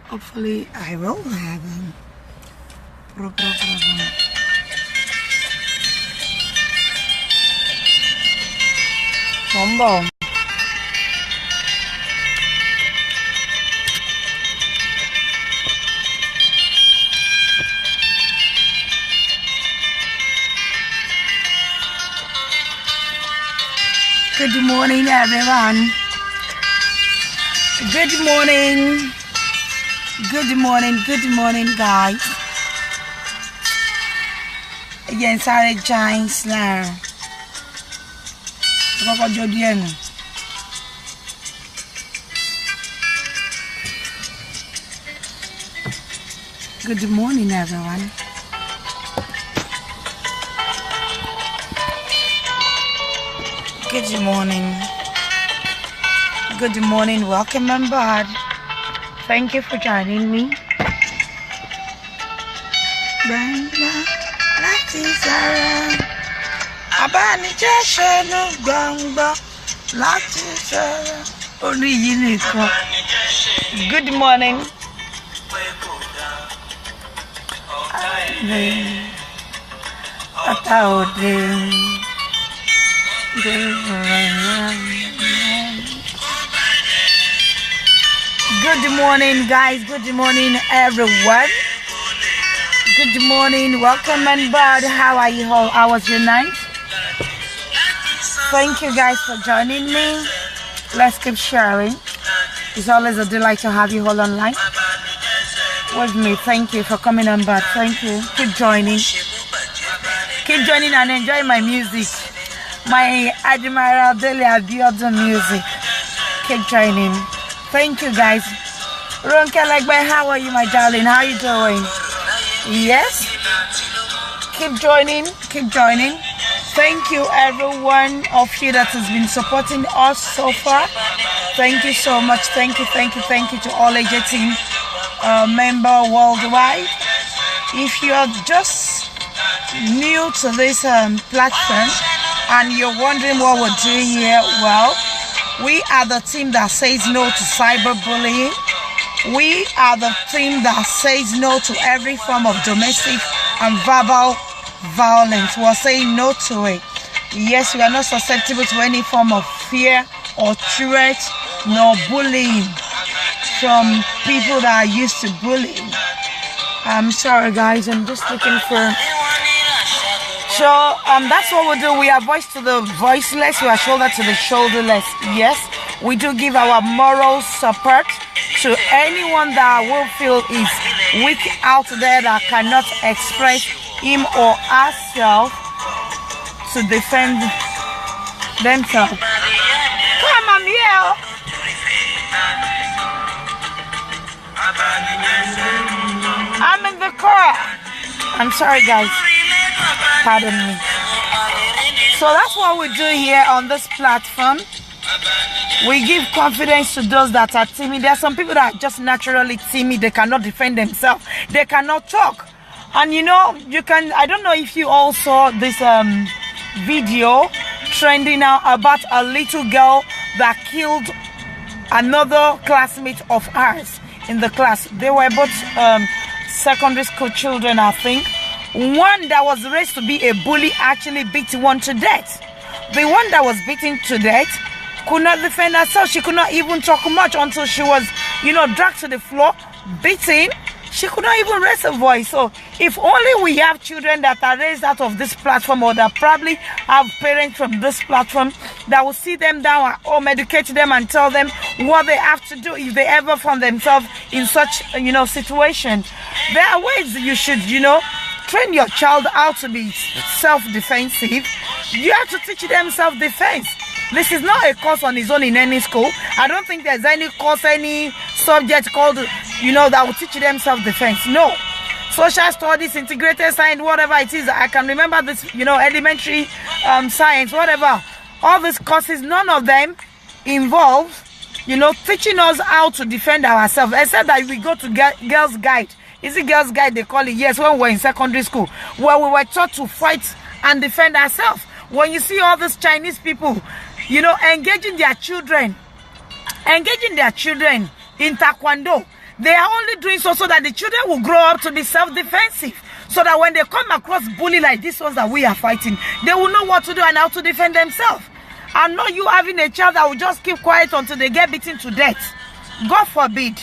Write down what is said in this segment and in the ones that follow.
Hopefully, I will have them. Combo. Good morning, everyone. Good morning. Good morning, guys. Again, sorry, Giants. Good morning, everyone. Good morning. Good morning. Welcome on board. Thank you for joining me. Good morning. Good morning, guys. Good morning, everyone. Good morning. Welcome on board. How are you all? How was your night? Thank you, guys, for joining me. Let's keep sharing. It's always a delight to have you all online with me. Thank you for coming on board. Thank you. Keep joining. Keep joining and enjoy my music. My Admiral Daily Abiodun music. Keep joining. Thank you, guys. Ronke Legbe, how are you, my darling? How are you doing? Yes? Keep joining. Keep joining. Thank you, everyone of you that has been supporting us so far. Thank you so much. Thank you to all AJ team member worldwide. If you are just new to this platform and you're wondering what we're doing here, well, we are the team that says no to cyberbullying. We are the team that says no to every form of domestic and verbal violence. We're saying no to it. Yes, we are not susceptible to any form of fear or threat nor bullying from people that are used to bullying. I'm sorry, guys. I'm just looking for... So that's what we do. We are voice to the voiceless. We are shoulder to the shoulderless. Yes, we do give our moral support to anyone that will feel is weak out there that cannot express him or herself to defend themselves. Come on, yeah. I'm in the car. I'm sorry, guys. Pardon me. So that's what we do here on this platform. We give confidence to those that are timid. There are some people that are just naturally timid. They cannot defend themselves. They cannot talk. And you know, you can, I don't know if you all saw this video trending now about a little girl that killed another classmate of ours in the class. They were both secondary school children, I think. One that was raised to be a bully actually beat one to death. The one that was beaten to death could not defend herself. She could not even talk much until she was, you know, dragged to the floor, beaten. She could not even raise a voice. So if only we have children that are raised out of this platform, or that probably have parents from this platform that will sit them down or educate them and tell them what they have to do if they ever find themselves in such, you know, situation. There are ways you should, you know, train your child how to be self-defensive. You have to teach them self-defense. This is not a course on its own in any school. I don't think there's any course, any subject called, you know, that will teach them self-defense. No. Social studies, integrated science, whatever it is. I can remember this, you know, elementary science, whatever. All these courses, none of them involve, you know, teaching us how to defend ourselves. Except that we go to Girls' Guide. Is it Girls' Guide they call it? Yes, when we were in secondary school, where we were taught to fight and defend ourselves. When you see all these Chinese people, you know, engaging their children in taekwondo, They are only doing so that the children will grow up to be self-defensive. So that when they come across bully like these ones that we are fighting, they will know what to do and how to defend themselves. And not you having a child that will just keep quiet until they get beaten to death. God forbid.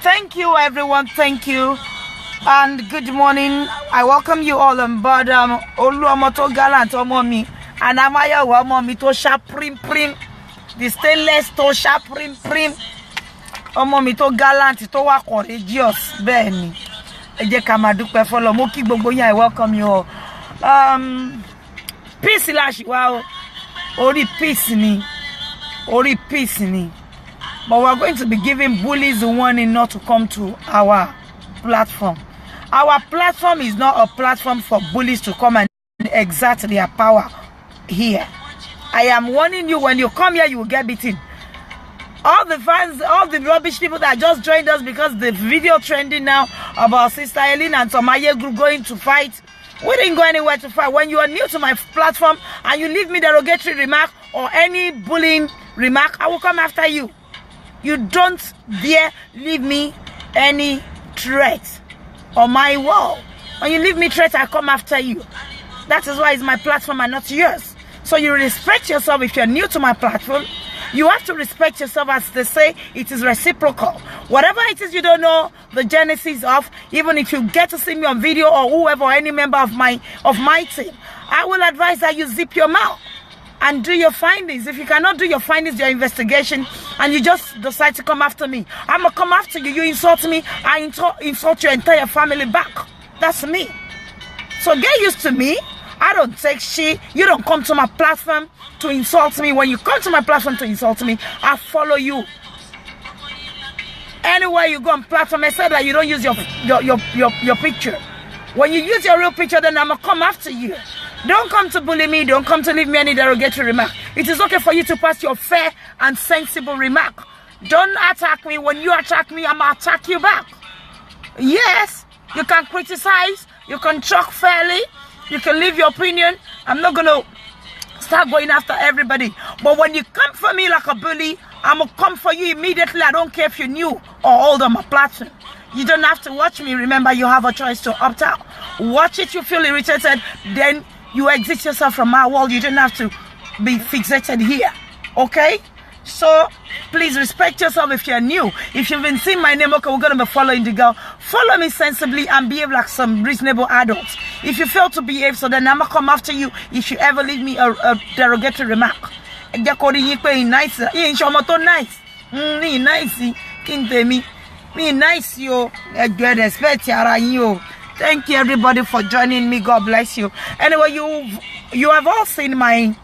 Thank you, everyone. Thank you. And good morning. I welcome you all on board. Oluomoto Gallant Omomi. And Amaya Omomi Tosha Prim Prim. The stainless Tosha Prim Prim. Omomi to gallant to wa courageous. Beni. Eje kamadupe follow. Moki gbogbo yin, I welcome you all. Peace lash wow. Ori peace ni. Ori peace ni. But we're going to be giving bullies a warning not to come to our platform. Our platform is not a platform for bullies to come and exert their power here. I am warning you, when you come here, you will get beaten. All the fans, all the rubbish people that just joined us because the video trending now about Sister Eileen and Tomaye group going to fight. We didn't go anywhere to fight. When you are new to my platform and you leave me derogatory remark or any bullying remark, I will come after you. You don't dare leave me any threat on my wall. When you leave me threat, I come after you. That is why it's my platform and not yours. So you respect yourself. If you're new to my platform, you have to respect yourself. As they say, it is reciprocal. Whatever it is you don't know the genesis of, even if you get to see me on video or whoever, or any member of my team, I will advise that you zip your mouth and do your findings. If you cannot do your findings, your investigation, and you just decide to come after me, I'm gonna come after you. You insult me, I insult your entire family back. That's me. So get used to me. I don't take shit. You don't come to my platform to insult me. When you come to my platform to insult me, I follow you. Anywhere you go on platform, except that you don't use your picture. When you use your real picture, then I'm gonna come after you. Don't come to bully me. Don't come to leave me any derogatory remark. It is okay for you to pass your fair and sensible remark. Don't attack me. When you attack me, I'm gonna attack you back. Yes, you can criticize. You can talk fairly. You can leave your opinion. I'm not going to start going after everybody. But when you come for me like a bully, I'm going to come for you immediately. I don't care if you're new or old on my platform. You don't have to watch me. Remember, you have a choice to opt out. Watch it, you feel irritated, then you exit yourself from my wall. You don't have to be fixated here. Okay? So, please respect yourself if you're new. If you've been seeing my name, okay, we're going to be following the girl. Follow me sensibly and behave like some reasonable adults. If you fail to behave, so then I'm going to come after you if you ever leave me a derogatory remark. Nice. Nice, yo. Thank you, everybody, for joining me. God bless you. Anyway, you have all seen my...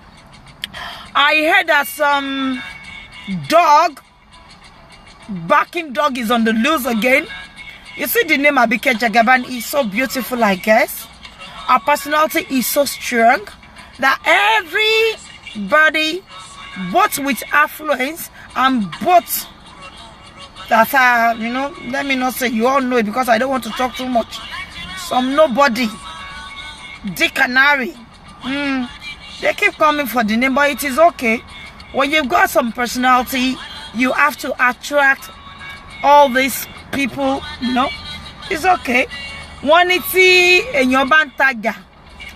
I heard that some barking dog is on the loose again. You see the name ABIKE JAGABAN is so beautiful, I guess. Our personality is so strong that everybody, both with affluence and both that are, you know, let me not say you all know it because I don't want to talk too much. Some nobody, Dick and Harry, they keep coming for the name, but it is okay. When you've got some personality, you have to attract all these people, you know. It's okay. One iti enyo bantaga.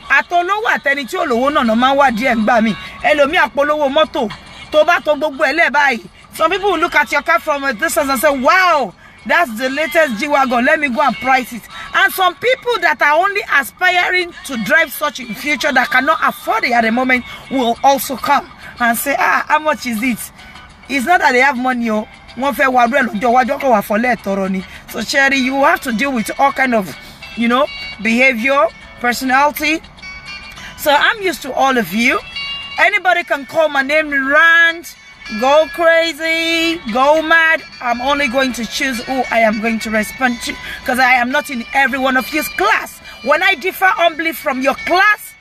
Atolowo ateni ti olowo na ma wa die ngba mi. Elomi apolowo moto. To ba to gbogbo ele bayi. Some people will look at your car from a distance and say, wow, that's the latest G-Wagon. Let me go and price it. And some people that are only aspiring to drive such in future that cannot afford it at the moment will also come and say, how much is it? It's not that they have money. So, Sherry, you have to deal with all kind of, you know, behavior, personality. So I'm used to all of you. Anybody can call my name, rant, go crazy, go mad. I'm only going to choose who I am going to respond to because I am not in every one of your class. When I differ humbly from your class,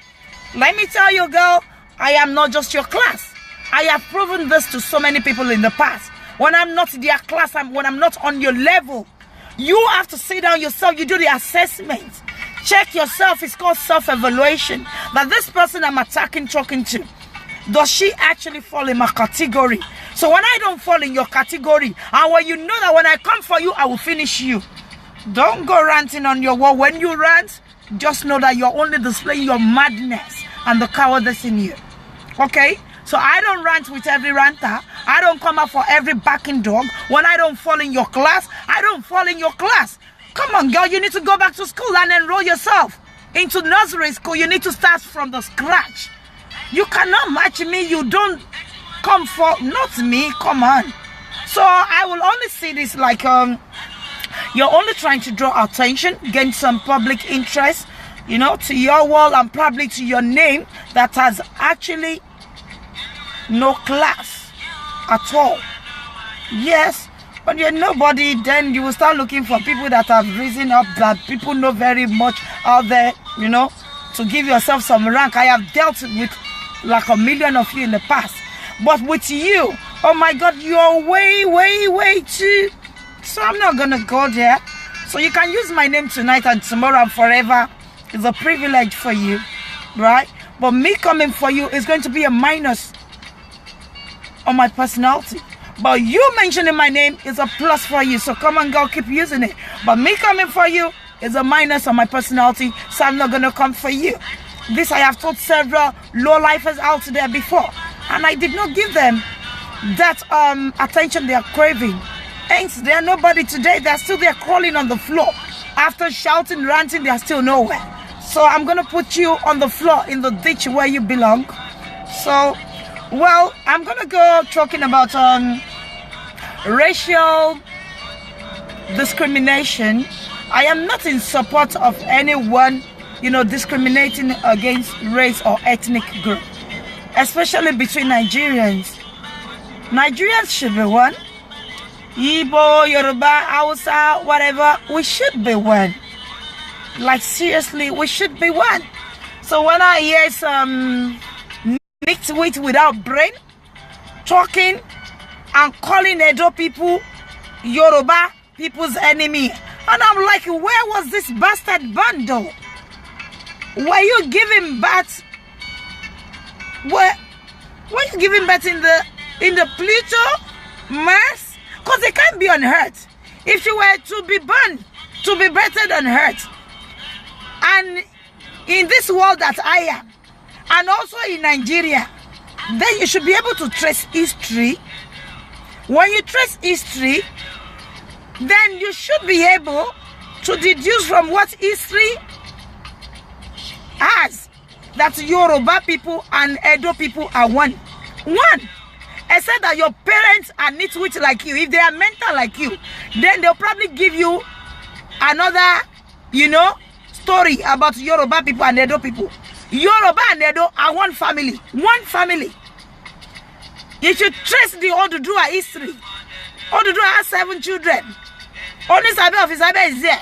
let me tell you, girl, I am not just your class. I have proven this to so many people in the past. When I'm not in their class, when I'm not on your level, you have to sit down yourself. You do the assessment. Check yourself. It's called self-evaluation. That this person I'm attacking, talking to, does she actually fall in my category? So when I don't fall in your category, and when you know that when I come for you, I will finish you. Don't go ranting on your wall. When you rant, just know that you're only displaying your madness and the cowardice in you. Okay? So I don't rant with every ranter. I don't come up for every backing dog. When I don't fall in your class, I don't fall in your class. Come on, girl, you need to go back to school and enroll yourself into nursery school. You need to start from the scratch. You cannot match me. You don't come for, not me, come on. So I will only see this like you're only trying to draw attention, gain some public interest, you know, to your wall and probably to your name that has actually no class at all. Yes, but you're nobody, then you will start looking for people that have risen up, that people know very much out there, you know, to give yourself some rank. I have dealt with like a million of you in the past, but with you, oh my God, you're way too. So I'm not gonna go there. So you can use my name tonight and tomorrow and forever. It's a privilege for you, right? But me coming for you is going to be a minus on my personality. But you mentioning my name is a plus for you. So come on, girl, keep using it. But me coming for you is a minus on my personality. So I'm not gonna come for you. This I have told several low-lifers out there before, and I did not give them that attention they are craving. Hence, they are nobody today. They're still there crawling on the floor. After shouting, ranting, they are still nowhere. So I'm gonna put you on the floor in the ditch where you belong. So, well, I'm gonna go talking about racial discrimination. I am not in support of anyone, you know, discriminating against race or ethnic group, especially between Nigerians. Nigerians should be one. Igbo, Yoruba, Hausa, whatever, we should be one. Like seriously, we should be one. So when I hear some nitwit without brain talking and calling Edo people Yoruba people's enemy, and I'm like, where was this bastard bundle? Were you giving birth? Were you giving birth in the Pluto, Mars? Because they can't be on Earth. If you were to be born, to be better than Earth, and in this world that I am, and also in Nigeria, then you should be able to trace history. When you trace history, then you should be able to deduce from what history has that Yoruba people and Edo people are one. One. Except that your parents are nitwit like you. If they are mental like you, then they'll probably give you another, you know, story about Yoruba people and Edo people. Yoruba and Edo are one family. One family. You should trace the Oduduwa history. Oduduwa has 7 children. Only Sabe of Isabe is there.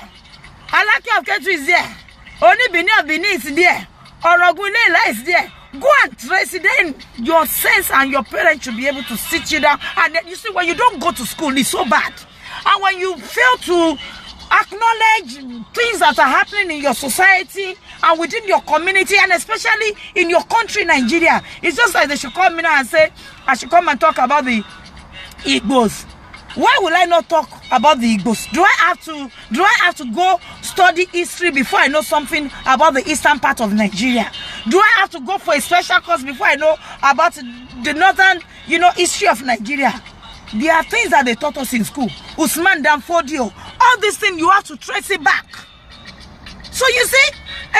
Alaki of Ketu is there. Only Bini of Bini is there. Orogunlela is there. Go and trace it. Then your sense and your parents should be able to sit you down. And then you see, when you don't go to school, it's so bad. And when you fail to acknowledge things that are happening in your society and within your community, and especially in your country, Nigeria, it's just like they should come in and say, I should come and talk about the Igbos. Why will I not talk about the Igbos? Do I have to go study history before I know something about the eastern part of Nigeria? Do I have to go for a special course before I know about the northern, you know, history of Nigeria? There are things that they taught us in school. Usman Danfodio. All these things, you have to trace it back. So you see,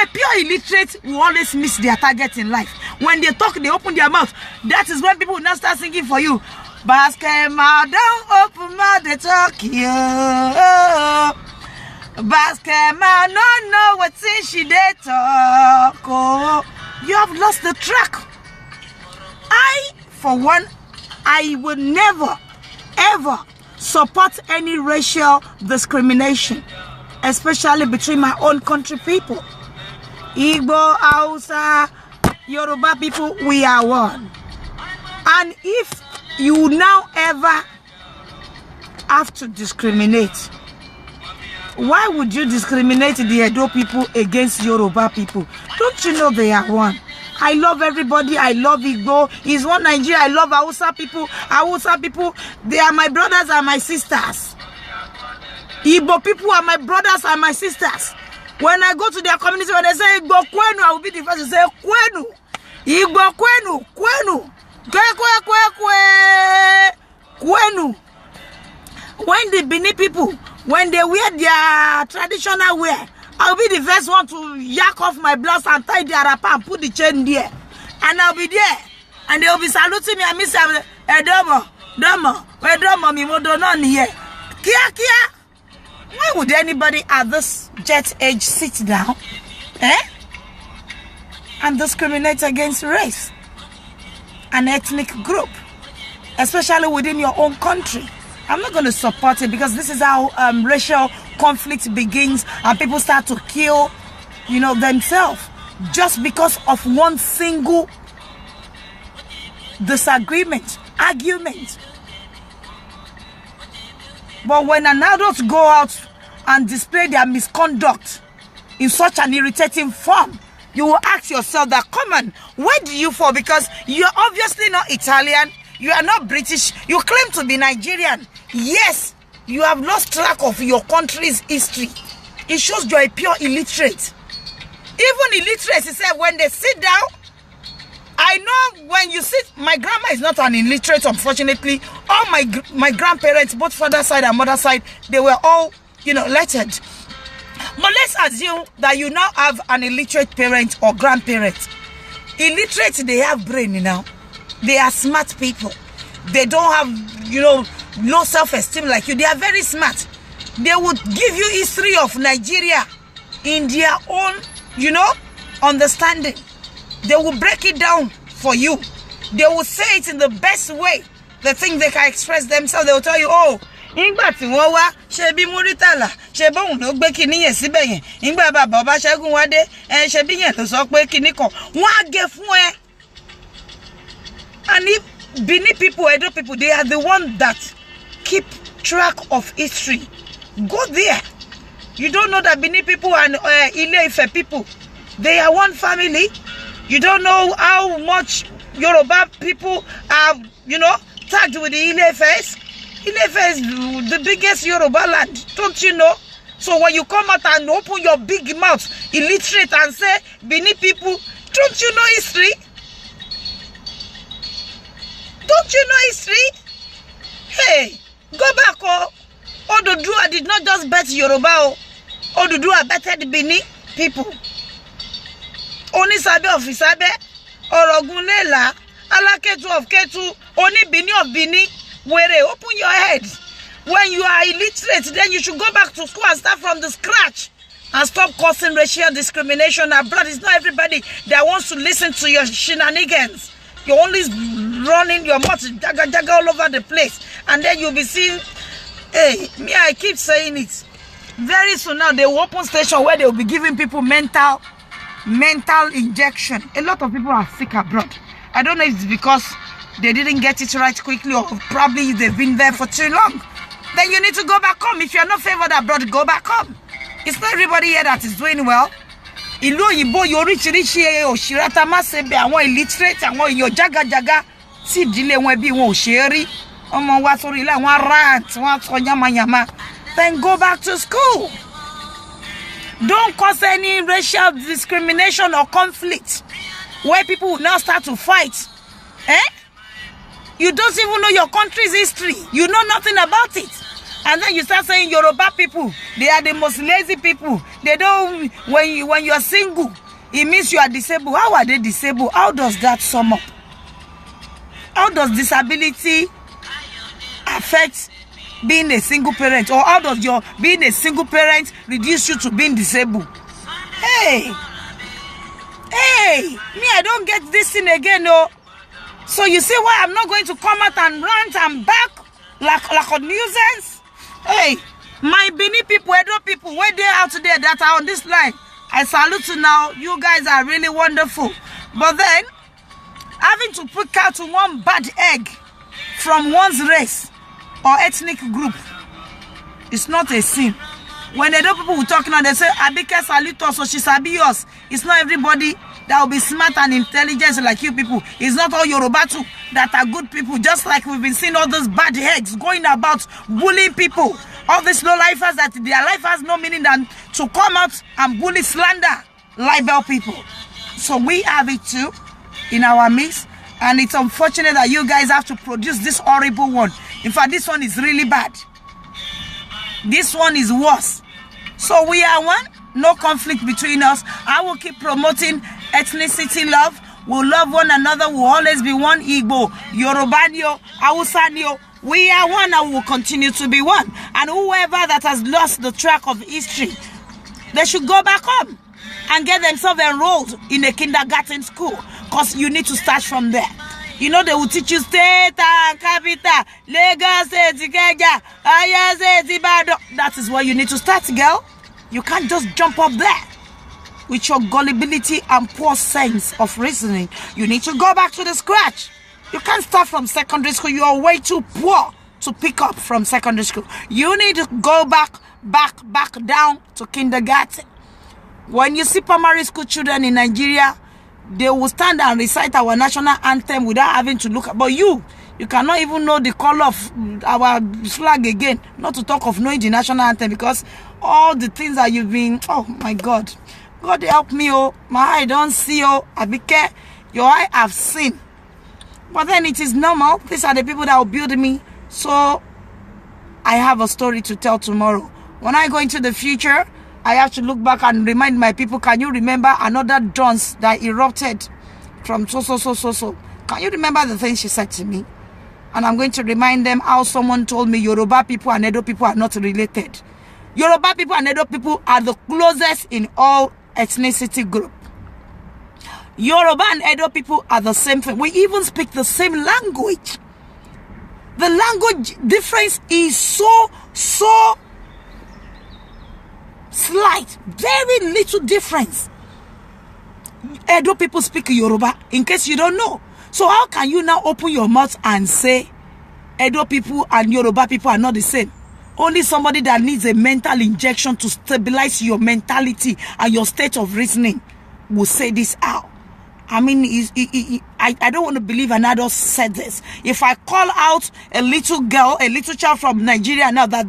a pure illiterate will always miss their target in life. When they talk, they open their mouth. That is when people will not start singing for you. Basket mouth, don't open mouth, they talk you. Basket mouth, no know what she they talk. Oh, you have lost the track. I, for one, I would never, ever support any racial discrimination, especially between my own country people. Igbo, Hausa, Yoruba people, we are one. And if you now ever have to discriminate, why would you discriminate the Edo people against Yoruba people? Don't you know they are one? I love everybody. I love Igbo. It's one Nigeria. I love Hausa people. Hausa people, they are my brothers and my sisters. Igbo people are my brothers and my sisters. When I go to their community, when they say Igbo Kwenu, I will be the first to say Kwenu. Igbo Kwenu, Kwenu. Kwenu. When the Benin people, when they wear their traditional wear, I'll be the first one to yak off my blouse and tie the wrapper and put the chain there. And I'll be there. And they'll be saluting me and me saying, domo, mi modonon here. Kia. Why would anybody at this jet age sit down and discriminate against race and ethnic group, especially within your own country? I'm not going to support it, because this is how racial conflict begins and people start to kill, themselves just because of one single disagreement, argument. But when an adult go out and display their misconduct in such an irritating form, you will ask yourself that, come on, where do you fall? Because you're obviously not Italian, you are not British, you claim to be Nigerian. Yes, you have lost track of your country's history. It shows you're a pure illiterate. Even illiterates, he said, when they sit down, I know when you sit, my grandma is not an illiterate, unfortunately. All my grandparents, both father side and mother side, they were all, lettered. But let's assume that you now have an illiterate parent or grandparent. Illiterate, they have brain, They are smart people. They don't have, low self-esteem like you. They are very smart. They would give you history of Nigeria in their own, understanding. They will break it down for you. They will say it in the best way. They think they can express themselves. They will tell you, oh, Ingba ti won wa shebi Muritala shebo un lo gbe kini yen sibe yen Ingba baba Oba Segun wade shebi yen lo so pe kini kan won a ge fun e. And if Benin people, Edo people, they are the one that keep track of history. Go there. You don't know that Benin people and Ile-Ife people, they are one family. You don't know how much Yoruba people are, tagged with the Ile-Ifes. Ile-Ife is the biggest Yoruba land, don't you know? So when you come out and open your big mouth, illiterate, and say, Benin people, don't you know history? Don't you know history? Hey, go back, oh. Oduduwa did not just bet Yoruba, oh. Oduduwa betted Benin people. Onisabe of Isabe, Orogunlela, Alaketu of Ketu, Oni Bini of Bini. Where open your head. When you are illiterate, then you should go back to school and start from the scratch and stop causing racial discrimination abroad. It's not everybody that wants to listen to your shenanigans. You're only running your mouth jaga all over the place, and then you'll be seeing, hey, me, I keep saying it. Very soon now, they will open station where they will be giving people mental injection. A lot of people are sick abroad. I don't know if it's because they didn't get it right quickly, or probably they've been there for too long. Then you need to go back home. If you're not favored abroad, go back home. It's not everybody here that is doing well. Ilu Oyibo, you rich Oshirata Masebe, and one illiterate, and one your jaga. Si dile won bi won Osheri. Omo wa sori la won rant, won so yama. Then go back to school. Don't cause any racial discrimination or conflict where people will now start to fight. You don't even know your country's history. You know nothing about it. And then you start saying Yoruba people, they are the most lazy people. They don't, when you are single, it means you are disabled. How are they disabled? How does that sum up? How does disability affect being a single parent? Or how does your being a single parent reduce you to being disabled? Hey, me, I don't get this thing again, no. So you see why I'm not going to come out and rant and back like a nuisance? Hey, my Benin people, Edo people, where they out there that are on this line, I salute you now. You guys are really wonderful. But then, having to pick out one bad egg from one's race or ethnic group, it's not a sin. When Edo people were talking and they say, Abike salute us, or she sabi us, it's not everybody that will be smart and intelligent like you people. It's not all Yoruba too that are good people. Just like we've been seeing all those bad heads going about bullying people. All these low-lifers that their life has no meaning than to come out and bully, slander, libel people. So we have it too in our midst. And it's unfortunate that you guys have to produce this horrible one. In fact, this one is really bad. This one is worse. So we are one. No conflict between us. I will keep promoting ethnicity love. We'll love one another. We'll always be one. Igbo, Yorubanio, Hausanio. We are one and we will continue to be one. And whoever that has lost the track of history, they should go back home and get themselves enrolled in a kindergarten school. Because you need to start from there. You know, they will teach you state and capital, Lagos, Ikeja, Ayase, Ibadan. That is where you need to start, girl. You can't just jump up there with your gullibility and poor sense of reasoning. You need to go back to the scratch. You can't start from secondary school. You are way too poor to pick up from secondary school. You need to go back down to kindergarten. When you see primary school children in Nigeria, they will stand and recite our national anthem without having to look at. But you cannot even know the color of our flag again, not to talk of knowing the national anthem, because all the things that you've been, oh my God. God help me, oh. My eye don't see, oh. Abike, your eye have seen. But then it is normal. These are the people that will build me. So I have a story to tell tomorrow. When I go into the future, I have to look back and remind my people, can you remember another dance that erupted from so? Can you remember the things she said to me? And I'm going to remind them how someone told me Yoruba people and Edo people are not related. Yoruba people and Edo people are the closest in all ethnicity group. Yoruba and Edo people are the same thing. We even speak the same language. The language difference is so slight, very little difference. Edo people speak Yoruba, in case you don't know. So how can you now open your mouth and say Edo people and Yoruba people are not the same? Only somebody that needs a mental injection to stabilize your mentality and your state of reasoning will say this out. I mean, I don't want to believe an adult said this. If I call out a little girl, a little child from Nigeria now that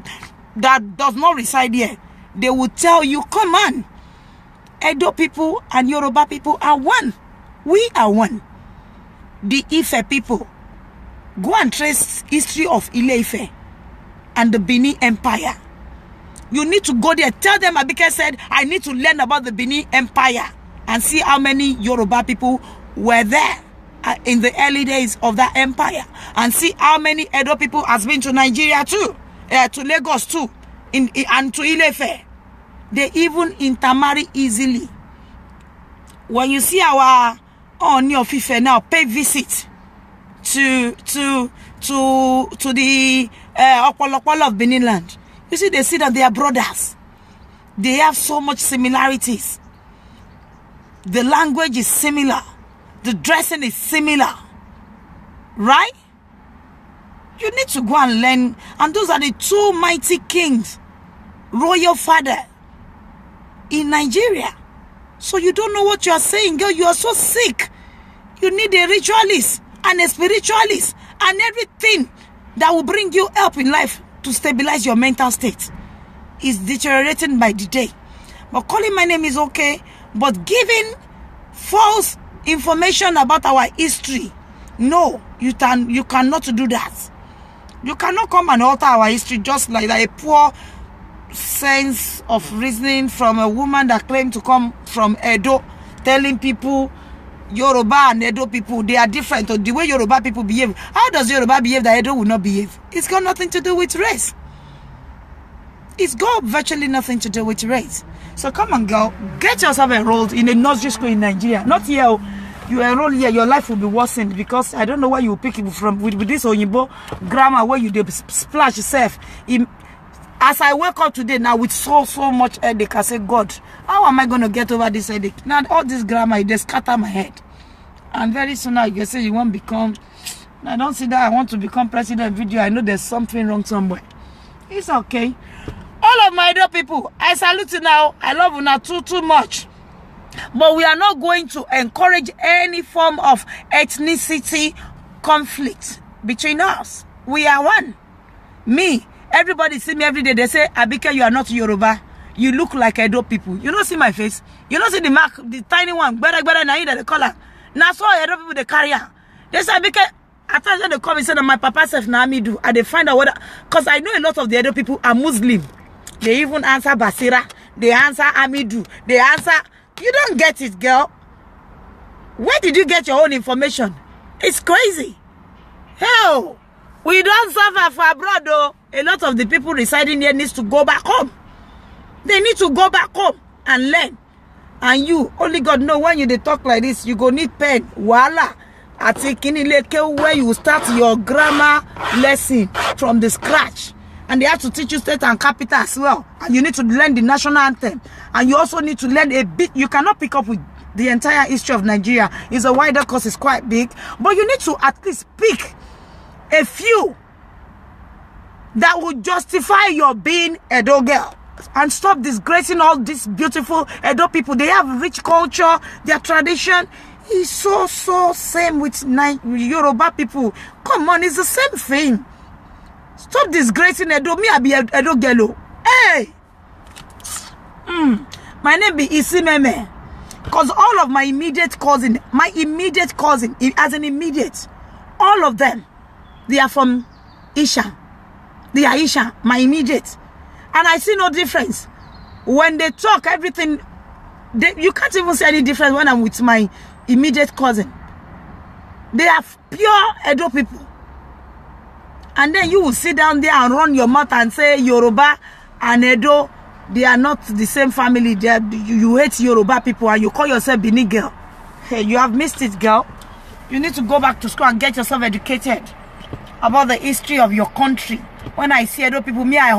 does not reside here, they will tell you, come on, Edo people and Yoruba people are one. We are one. The Ife people, go and trace history of Ile-Ife and the Benin Empire. You need to go there. Tell them Abike said, I need to learn about the Benin Empire and see how many Yoruba people were there in the early days of that empire, and see how many Edo people has been to Nigeria too, to Lagos too, and to Ile-Ife. They even intermarry easily. When you see our Ooni of Ife now pay visit to the Opolopolo of Benin land, you see, they see that they are brothers. They have so much similarities. The language is similar. The dressing is similar. Right? You need to go and learn. And those are the two mighty kings, royal father in Nigeria. So you don't know what you are saying, girl. You are so sick. You need a ritualist and a spiritualist and everything that will bring you help in life to stabilize your mental state. Is deteriorating by the day. But calling my name is okay. But giving false information about our history, no, you cannot do that. You cannot come and alter our history just like that. A poor sense of reasoning from a woman that claimed to come from Edo, telling people Yoruba and Edo people, they are different, or the way Yoruba people behave. How does Yoruba behave that Edo will not behave? It's got nothing to do with race. It's got virtually nothing to do with race. So come on, girl, get yourself enrolled in a nursery school in Nigeria. Not here. You enroll here, your life will be worsened, because I don't know where you pick it from with this Oyinbo grammar where you splash yourself. As I wake up today now with so much headache, I say, God, how am I going to get over this headache? Now all this grammar, it just scatter my head. And very soon now you say you won't become. I don't see that I want to become president video. I know there's something wrong somewhere. It's okay. All of my other people, I salute you now. I love you now too much. But we are not going to encourage any form of ethnicity conflict between us. We are one. Me, everybody see me every day. They say, Abike, you are not Yoruba. You look like Edo people. You don't see my face. You don't see the mark, the tiny one. Better, now you the color. Now so Edo people they carry on. They say, Abike, after they come and say that my papa said na me do. And they find out what, because I know a lot of the Edo people are Muslim. They even answer Basira. They answer Amidu. They answer. You don't get it, girl. Where did you get your own information? It's crazy. Hell, we don't suffer for abroad though. A lot of the people residing here needs to go back home. They need to go back home and learn. And you, only God know when you they talk like this, you go need pen. Voila. I take where you start your grammar lesson from the scratch. And they have to teach you state and capital as well. And you need to learn the national anthem. And you also need to learn a bit. You cannot pick up with the entire history of Nigeria. It's a wider course, it's quite big. But you need to at least pick a few that would justify your being Edo girl. And stop disgracing all these beautiful Edo people. They have rich culture, their tradition is so same with Yoruba people. Come on, it's the same thing. Stop disgracing Edo. Me, I be Edo girl. Hey! My name be Isimeme. Because all of my immediate cousin, as an immediate, all of them, they are from Isha. They are Isha, my immediate. And I see no difference. When they talk, everything, you can't even see any difference when I'm with my immediate cousin. They are pure Edo people. And then you will sit down there and run your mouth and say Yoruba and Edo, they are not the same family. You hate Yoruba people and you call yourself Bini girl. Hey, you have missed it, girl. You need to go back to school and get yourself educated about the history of your country. When I see Edo people, me, I